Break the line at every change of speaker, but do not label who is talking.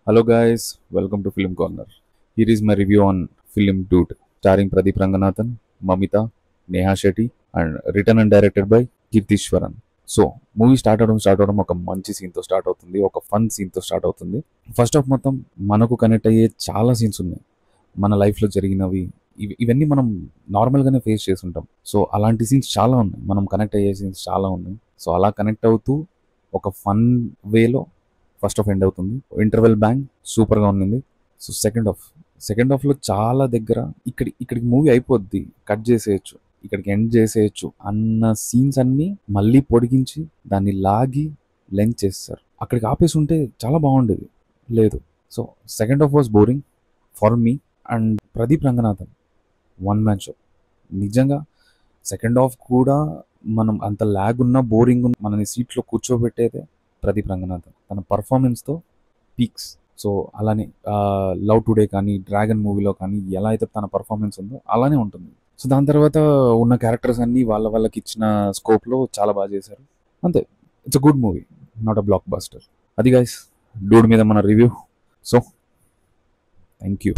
Hello guys, welcome to Film Corner. Here is my review on film Dude, starring Pradeep Ranganathan, Mamita, Neha Shetty, and written and directed by Kirtishwaran. So movie start అవడం ఒక మంచి సీన్తో start అవుతుంది, ఒక fun సీన్తో start అవుతుంది. First of మొత్తం మనకు connect అయ్యే చాలా సీన్స్ ఉన్నాయి, మన లైఫ్లో జరిగినవి. ఇవన్నీ మనం నార్మల్గానే ఫేస్ చేస్తుంటాం. సో అలాంటి సీన్స్ చాలా ఉన్నాయి, మనం కనెక్ట్ అయ్యే సీన్స్ చాలా ఉన్నాయి. సో అలా కనెక్ట్ అవుతూ ఒక ఫన్ వేలో ఫస్ట్ హాఫ్ ఎండ్ అవుతుంది. ఇంటర్వెల్ బ్యాంగ్ సూపర్గా ఉంది. సో సెకండ్ హాఫ్లో చాలా దగ్గర ఇక్కడికి మూవీ అయిపోద్ది, కట్ చేసేయచ్చు, ఇక్కడికి ఎండ్ చేసేయచ్చు అన్న సీన్స్ అన్నీ మళ్ళీ పొడిగించి దాన్ని లాగి లెంత్ చేస్తారు. అక్కడికి ఆపేసి ఉంటే చాలా బాగుండేది, లేదు. So second half was boring for me. And Pradeep Ranganathan one man show. నిజంగా సెకండ్ హాఫ్ కూడా మనం అంత ల్యాగ్ ఉన్నా బోరింగ్ ఉన్న మనని సీట్లో కూర్చోబెట్టేదే ప్రదీప్ రంగనాథన్. తన పర్ఫార్మెన్స్తో పీక్స్. సో అలానే లవ్ టుడే కానీ డ్రాగన్ మూవీలో కానీ ఎలా అయితే తన పర్ఫార్మెన్స్ ఉందో అలానే ఉంటుంది. సో దాని తర్వాత ఉన్న క్యారెక్టర్స్ అన్నీ వాళ్ళకి ఇచ్చిన స్కోప్లో చాలా బాగా చేశారు, అంతే. It's a good movie, not a block buster. అది గైస్ డూడ్ మీద మన రివ్యూ. So thank you.